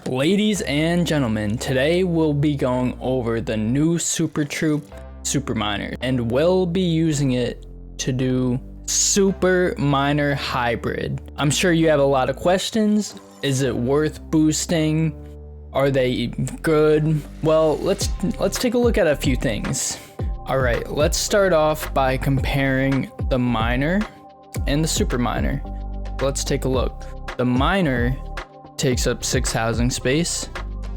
Ladies and gentlemen, today we'll be going over the new Super Troop Super Miner, and we'll be using it to do Super Miner Hybrid. I'm sure you have a lot of questions. Is it worth boosting? Are they good? Well, let's take a look at a few things. All right, let's start off by comparing the Miner and the Super Miner. Let's take a look. The Miner takes up 6 housing space.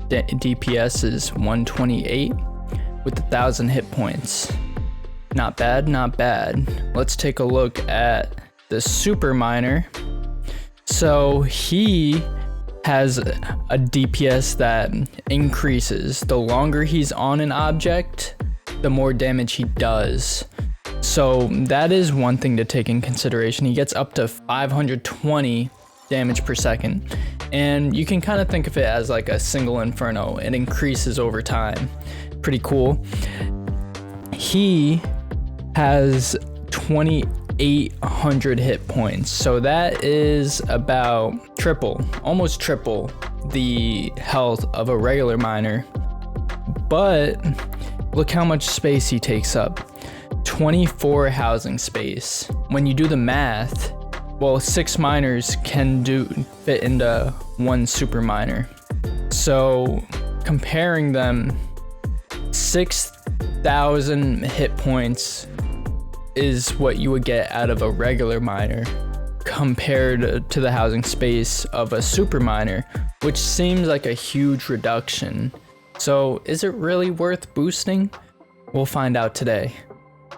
DPS is 128 with 1,000 hit points. Not bad, not bad. Let's take a look at the Super Miner. So he has a DPS that increases. The longer he's on an object, the more damage he does. So that is one thing to take in consideration. He gets up to 520 damage per second. And you can kind of think of it as like a single inferno. It increases over time. Pretty cool. He has 2,800 hit points. So that is about triple, almost triple the health of a regular miner. But look how much space he takes up. 24 housing space. When you do the math, well, 6 miners can fit into 1 super miner. So comparing them, 6,000 hit points is what you would get out of a regular miner compared to the housing space of a super miner, which seems like a huge reduction. So is it really worth boosting? We'll find out today.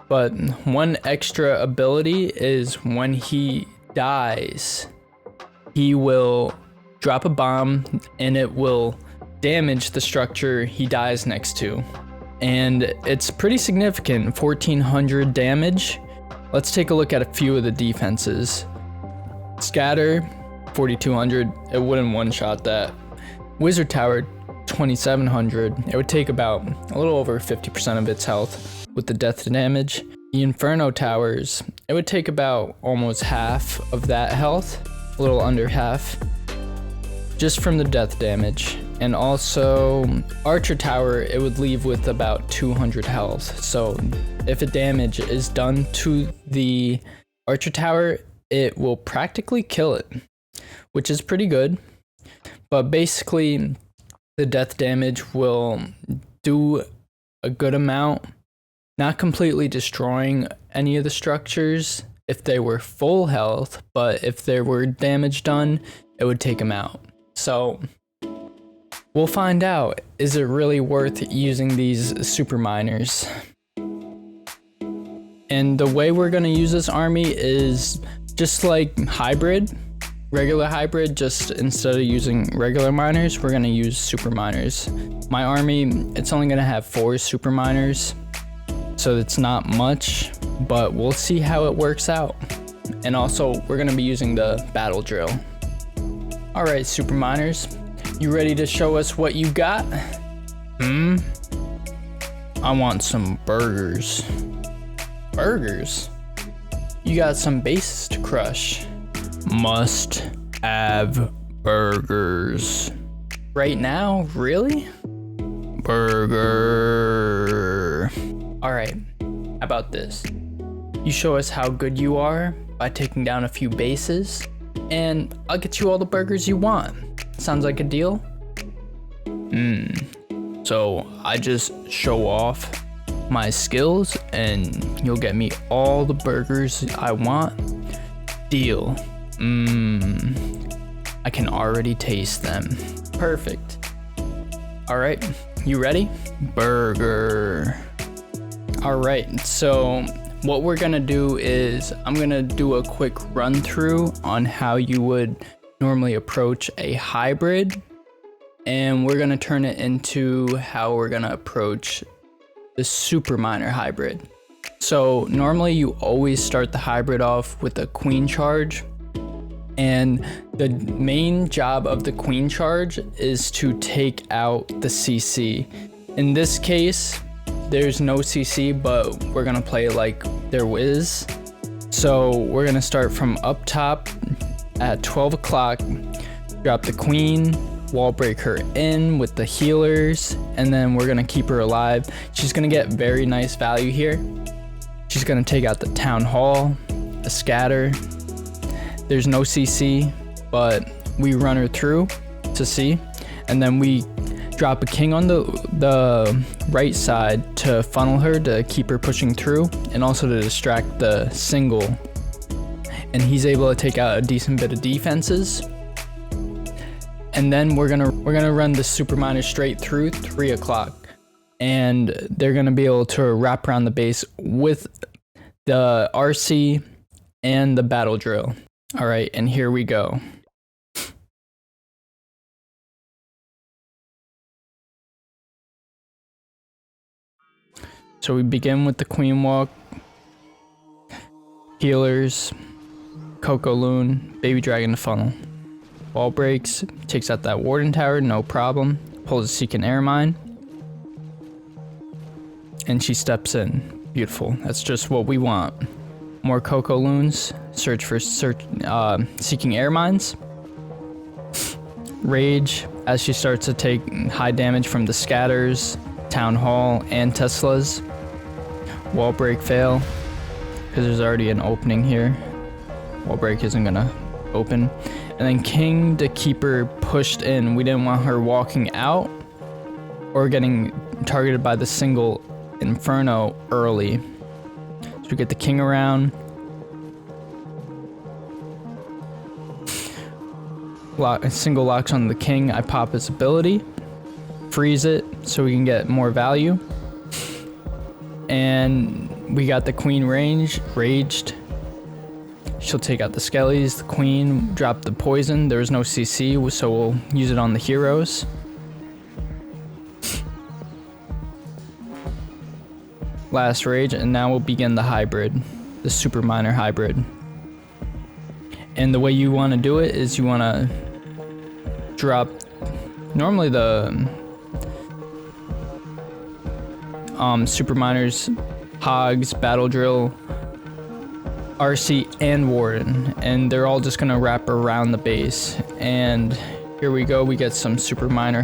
But one extra ability is when he dies, he will drop a bomb and it will damage the structure he dies next to. And it's pretty significant, 1,400 damage. Let's take a look at a few of the defenses. Scatter, 4,200. It wouldn't one-shot that. Wizard Tower, 2,700. It would take about a little over 50% of its health with the death damage. The Inferno Towers, it would take about almost half of that health, a little under half, just from the death damage. And also Archer Tower, it would leave with about 200 health. So if a damage is done to the Archer Tower, it will practically kill it, which is pretty good. But basically the death damage will do a good amount, not completely destroying any of the structures if they were full health, but if there were damage done, it would take them out. So we'll find out, is it really worth using these super miners? And the way we're gonna use this army is just like hybrid, regular hybrid, just instead of using regular miners, we're gonna use super miners. My army, it's only gonna have 4 super miners, so it's not much, but we'll see how it works out. And also, we're gonna be using the battle drill. All right, super miners, you ready to show us what you got? I want some burgers. Burgers? You got some bases to crush. Must have burgers. Right now, really? Burger. All right, how about this? You show us how good you are by taking down a few bases, and I'll get you all the burgers you want. Sounds like a deal? So I just show off my skills and you'll get me all the burgers I want? Deal. I can already taste them. Perfect. All right, you ready? Burger. All right, so what we're gonna do is I'm gonna do a quick run through on how you would normally approach a hybrid, and we're gonna turn it into how we're gonna approach the super miner hybrid. So normally you always start the hybrid off with a queen charge, and the main job of the queen charge is to take out the CC. In this case, there's no CC, but we're gonna play like there is. So we're gonna start from up top at 12 o'clock, drop the queen, wall break her in with the healers, and then we're gonna keep her alive. She's gonna get very nice value here. She's gonna take out the town hall, a scatter. There's no CC, but we run her through to see, and then we drop a king on the right side to funnel her to keep her pushing through, and also to distract the single. And he's able to take out a decent bit of defenses. And then we're gonna run the super miner straight through 3 o'clock, and they're gonna be able to wrap around the base with the RC and the battle drill. All right, and here we go. So we begin with the queen walk, healers, Coco Loon, baby dragon to funnel. Wall breaks, takes out that warden tower, no problem. Pulls a seeking air mine, and she steps in. Beautiful. That's just what we want. More Coco Loons. Search for seeking air mines. Rage as she starts to take high damage from the scatters, town hall, and Teslas. Wall break fail because there's already an opening here. Wall break isn't gonna open. And then king to keep her pushed in. We didn't want her walking out or getting targeted by the single inferno early. So we get the king around. Single locks on the king. I pop his ability, freeze it so we can get more value. And we got the queen raged. She'll take out the skellies, the queen, drop the poison. There was no CC, so we'll use it on the heroes. Last rage, and now we'll begin the hybrid, the super miner hybrid. And the way you want to do it is you want to drop, normally the super miners, hogs, battle drill, RC, and warden, and they're all just gonna wrap around the base. And here we go, we get some super miner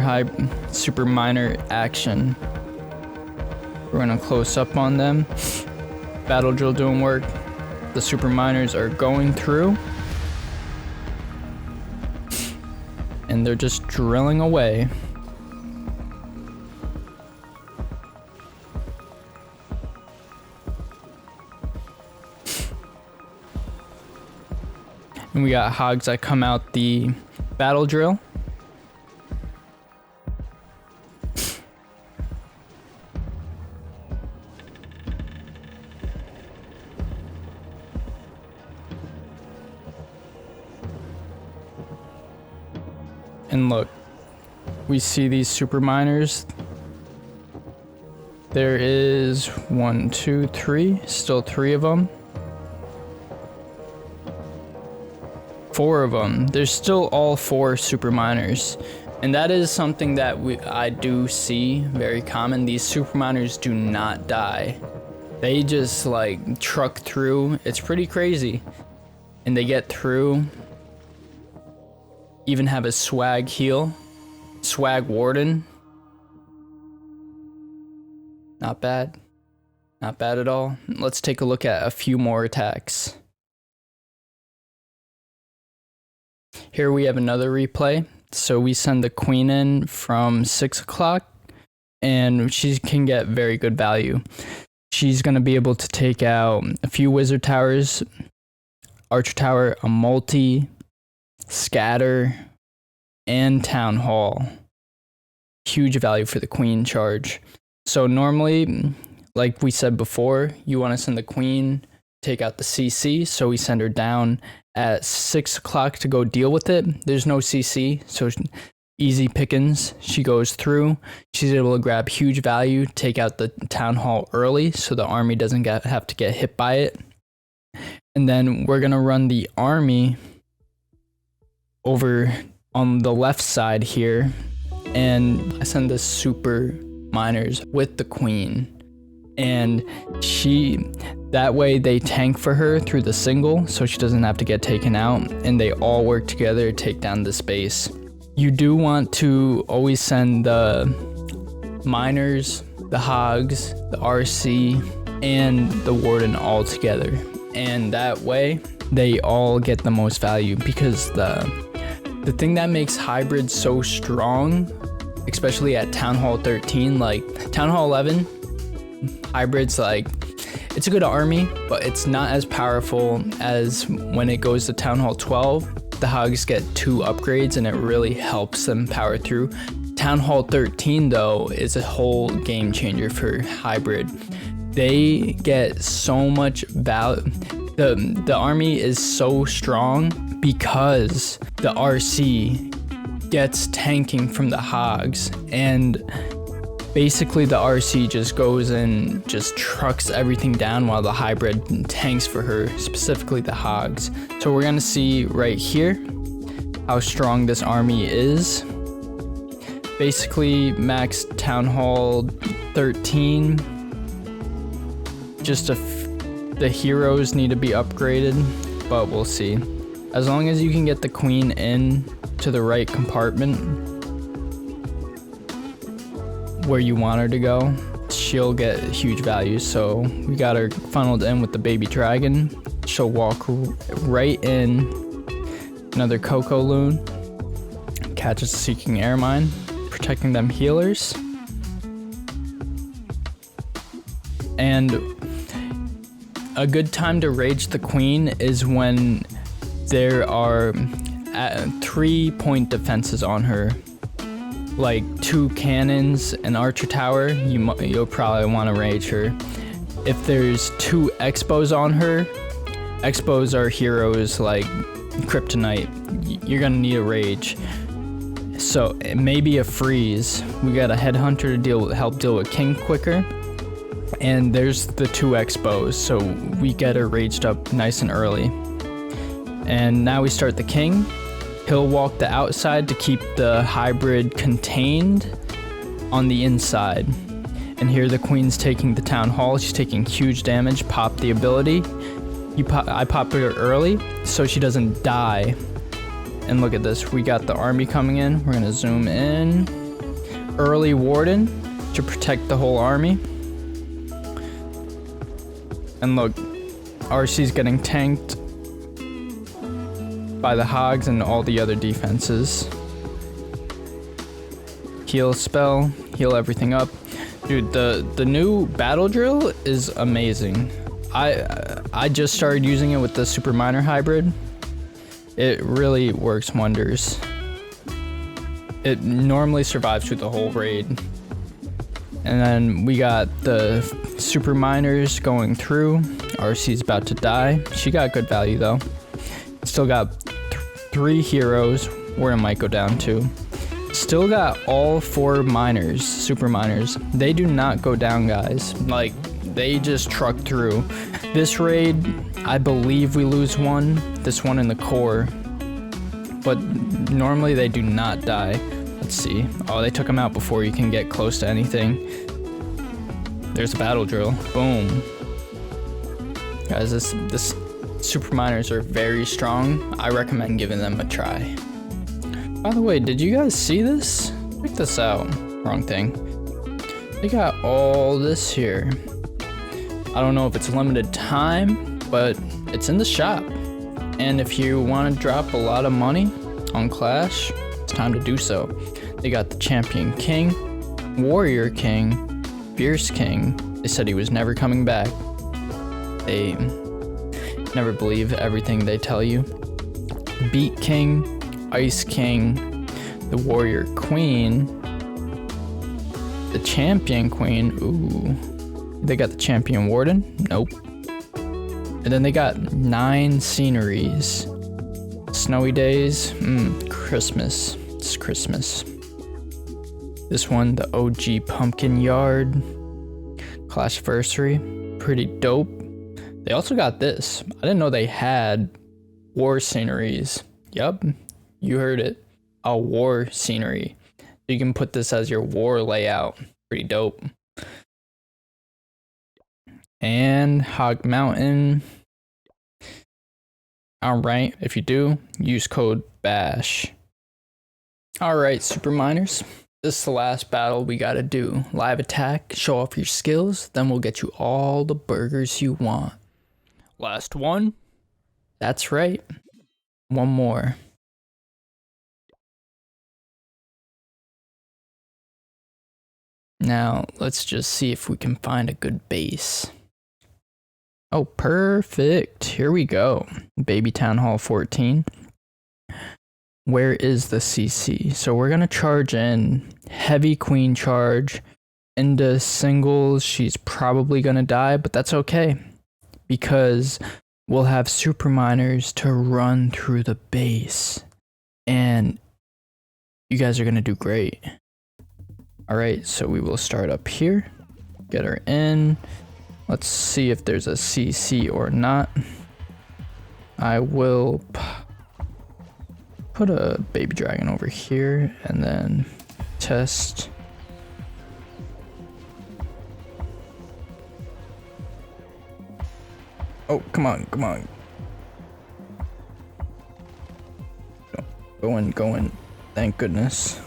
action. We're gonna close up on them. Battle drill doing work. The super miners are going through, and they're just drilling away. And we got hogs that come out the battle drill. And look, we see these super miners. There is 1, 2, 3, still 3 of them. 4 of them. There's still all 4 super miners, and that is something that I do see very common. These super miners do not die. They just like truck through. It's pretty crazy, and they get through. Even have a swag heal, swag warden. Not bad, not bad at all. Let's take a look at a few more attacks. Here we have another replay. So we send the queen in from 6 o'clock, and she can get very good value. She's going to be able to take out a few wizard towers, archer tower, a multi, scatter, and town hall. Huge value for the queen charge. So normally, like we said before, you want to send the queen, take out the CC, so we send her down at 6 o'clock to go deal with it. There's no CC, so easy pickings. She goes through. She's able to grab huge value, take out the town hall early so the army doesn't have to get hit by it. And then we're going to run the army over on the left side here, and I send the super miners with the queen. And that way they tank for her through the single so she doesn't have to get taken out, and they all work together to take down this base. You do want to always send the miners, the hogs, the RC, and the warden all together. And that way, they all get the most value, because the thing that makes hybrids so strong, especially at Town Hall 13, like Town Hall 11, hybrids, like, it's a good army, but it's not as powerful as when it goes to Town Hall 12. The hogs get 2 upgrades and it really helps them power through. Town Hall 13 though is a whole game changer for hybrid. They get so much value. The army is so strong because the RC gets tanking from the hogs, and basically the RC just goes and just trucks everything down while the hybrid tanks for her, specifically the hogs. So we're gonna see right here how strong this army is. Basically max Town Hall 13, just the heroes need to be upgraded, but we'll see. As long as you can get the queen in to the right compartment where you want her to go, she'll get huge value. So we got her funneled in with the baby dragon. She'll walk right in. Another Coco Loon catches a seeking air mine, protecting them healers. And a good time to rage the queen is when there are 3-point defenses on her, like 2 cannons, an archer tower. You'll probably want to rage her. If there's 2 expos on her, expos are heroes like kryptonite, you're gonna need a rage. So maybe a freeze. We got a headhunter to help deal with king quicker, and there's the 2 expos, so we get her raged up nice and early. And now we start the king. He'll walk the outside to keep the hybrid contained on the inside. And here the queen's taking the town hall. She's taking huge damage. Pop the ability. I popped her early so she doesn't die. And look at this. We got the army coming in. We're gonna zoom in. Early warden to protect the whole army. And look, RC's getting tanked by the hogs and all the other defenses. Heal spell, heal everything up. Dude, the new battle drill is amazing. I just started using it with the super miner hybrid. It really works wonders. It normally survives through the whole raid. And then we got the super miners going through. RC's about to die. She got good value though. Still got 3 heroes, where it might go down to. Still got all 4 miners, super miners. They do not go down, guys. Like, they just truck through. This raid, I believe we lose 1. This one in the core. But normally they do not die. Let's see. Oh, they took him out before you can get close to anything. There's a battle drill. Boom. Guys, this super miners are very strong. I recommend giving them a try. By the way, did you guys see this? Check this out. Wrong thing. They got all this here. I don't know if it's limited time, but it's in the shop. And if you want to drop a lot of money on Clash, it's time to do so. They got the Champion King, Warrior King, Fierce King. They said he was never coming back. They never believe everything they tell you. Beat King, Ice King, the Warrior Queen, the Champion Queen. Ooh. They got the Champion Warden. Nope. And then they got 9 sceneries. Snowy days. Christmas. It's Christmas. This one, the OG Pumpkin Yard. Clashversary. Pretty dope. They also got this. I didn't know they had war sceneries. Yup, you heard it. A war scenery. You can put this as your war layout. Pretty dope. And Hog Mountain. Alright, if you do, use code BASH. Alright, super miners. This is the last battle we gotta do. Live attack, show off your skills, then we'll get you all the burgers you want. Last one? That's right. One more. Now, let's just see if we can find a good base. Oh, perfect. Here we go. Baby Town Hall 14. Where is the CC? So we're going to charge in heavy queen charge into singles. She's probably going to die, but that's okay because we'll have super miners to run through the base and you guys are going to do great. All right, so we will start up here, get her in. Let's see if there's a CC or not. I will put a baby dragon over here and then test. Oh, come on, come on. Go in. Thank goodness.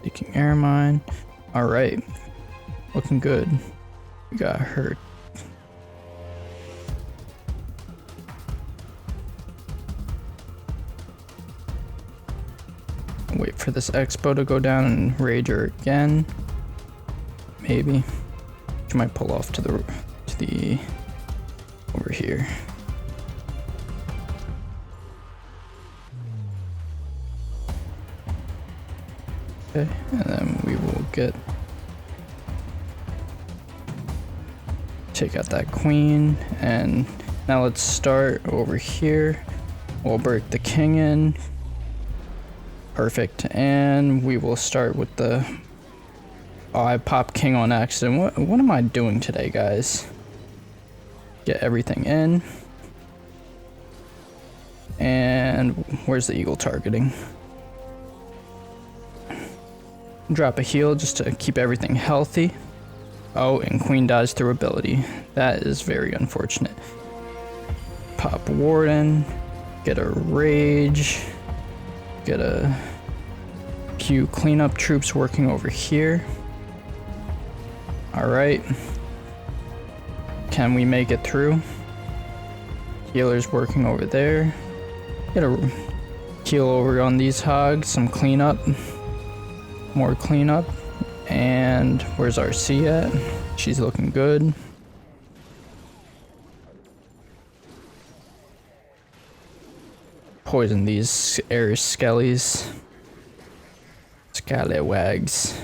Taking air mine. All right, looking good. We got her. Wait for this expo to go down and rage her again. Maybe she might pull off to the over here. Okay, and then we will take out that queen, and now let's start over here. We'll break the king in. Perfect, and we will start with the... Oh, I popped king on accident. What am I doing today, guys? Get everything in. And where's the eagle targeting? Drop a heal just to keep everything healthy. Oh, and queen dies through ability. That is very unfortunate. Pop warden. Get a rage. Get a few cleanup troops working over here. Alright. Can we make it through? Healer's working over there. Get a heal over on these hogs. Some cleanup. More cleanup. And where's RC at? She's looking good. Poison these air skellies. Scallywags.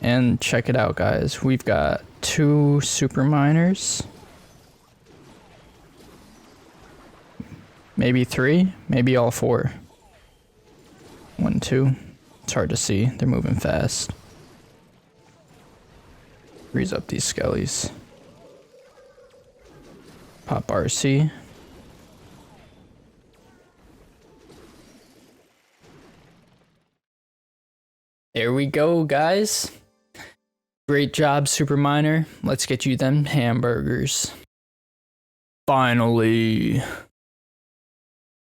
And check it out, guys. We've got 2 super miners. Maybe 3, maybe all 4. 1, 2. It's hard to see. They're moving fast. Freeze up these skellies. Pop RC. There we go, guys. Great job, super miner. Let's get you them hamburgers. Finally.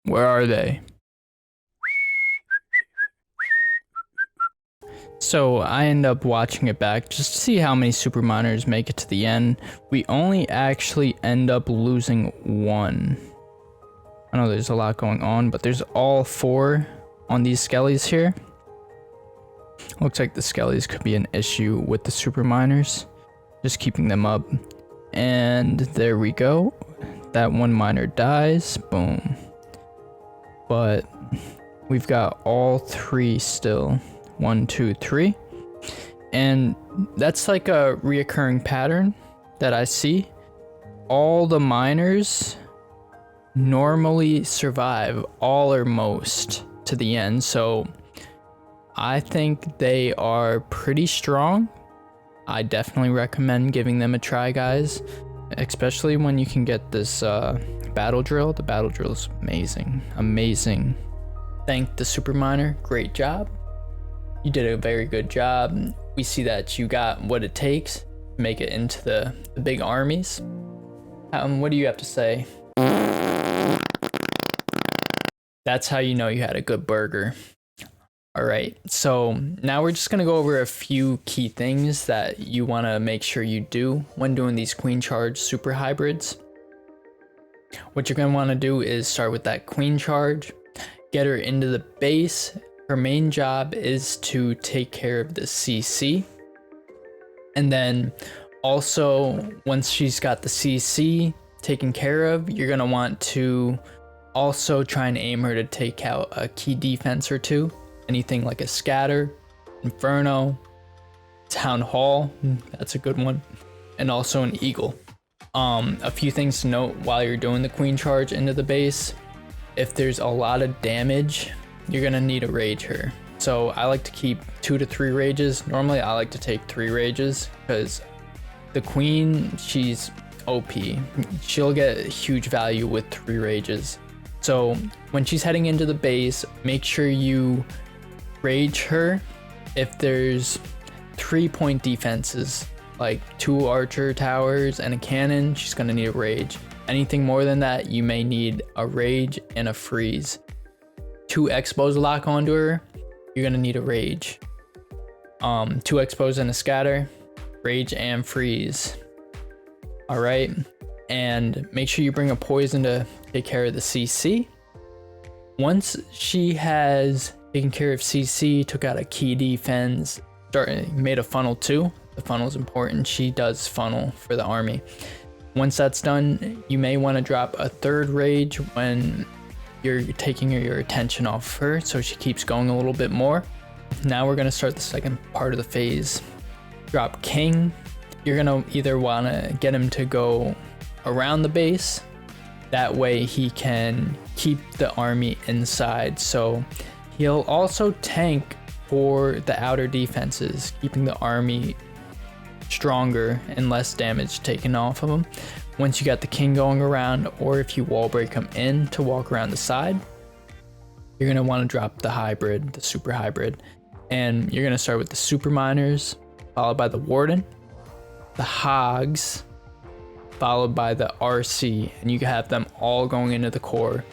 Where are they? So I end up watching it back just to see how many super miners make it to the end. We only actually end up losing 1. I know there's a lot going on, but there's all 4 on these skellies here. Looks like the skellies could be an issue with the super miners. Just keeping them up. And there we go. That 1 miner dies. Boom. But we've got all 3 still. 1, 2, 3. And that's like a reoccurring pattern that I see. All the miners normally survive, all or most, to the end. So I think they are pretty strong. I definitely recommend giving them a try, guys. Especially when you can get this battle drill. The battle drill is amazing. Amazing. Thank the super miner. Great job. You did a very good job. We see that you got what it takes. make it into the big armies. What do you have to say? That's how you know you had a good burger. All right, so now we're just gonna go over a few key things that you wanna make sure you do when doing these queen charge super hybrids. What you're gonna wanna do is start with that queen charge, get her into the base. Her main job is to take care of the CC. And then also, once she's got the CC taken care of, you're gonna want to also try and aim her to take out a key defense or two. Anything like a scatter, inferno, town hall, that's a good one, and also an eagle. A few things to note while you're doing the queen charge into the base. If there's a lot of damage, you're gonna need to rage her. So I like to keep 2 to 3 rages. Normally I like to take 3 rages because the queen, she's OP. She'll get huge value with 3 rages. So when she's heading into the base, make sure you rage her. If there's 3-point defenses, like 2 archer towers and a cannon, she's gonna need a rage. Anything more than that, you may need a rage and a freeze. 2 expos lock onto her, you're gonna need a rage. 2 expos and a scatter, rage and freeze. All right, and make sure you bring a poison to take care of the CC. Once she has taken care of CC, took out a key defense, made a funnel too. The funnel is important. She does funnel for the army. Once that's done, you may want to drop a 3rd rage when you're taking your attention off her, so she keeps going a little bit more. Now we're going to start the second part of the phase. Drop king. You're going to either want to get him to go around the base. That way he can keep the army inside. So he'll also tank for the outer defenses, keeping the army stronger and less damage taken off of them. Once you got the king going around, or if you wall break him in to walk around the side, you're gonna want to drop the hybrid, the super hybrid. And you're gonna start with the super miners, followed by the warden, the hogs, followed by the RC, and you can have them all going into the core.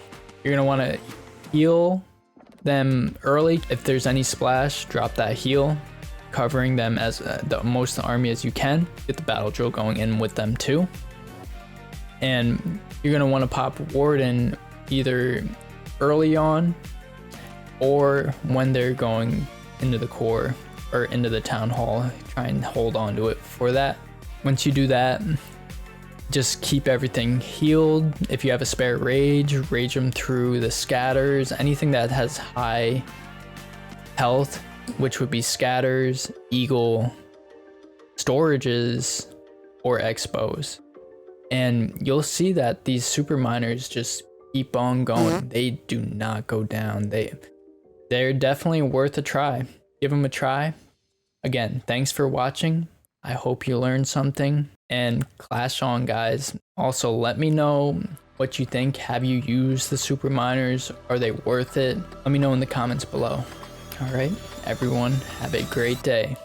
You're gonna want to heal them early. If there's any splash, drop that heal, covering them as the most of the army as you can. Get the battle drill going in with them too. And you're gonna want to pop warden either early on or when they're going into the core or into the town hall. Try and hold on to it for that. Once you do that, just keep everything healed. If you have a spare rage them through the scatters, anything that has high health, which would be scatters, eagle, storages, or expos. And you'll see that these super miners just keep on going. They do not go down. They're definitely worth a try. Give them a try. Again, thanks for watching. I hope you learned something, and clash on, guys. Also, let me know what you think. Have you used the super miners? Are they worth it? Let me know in the comments below. All right, everyone, have a great day.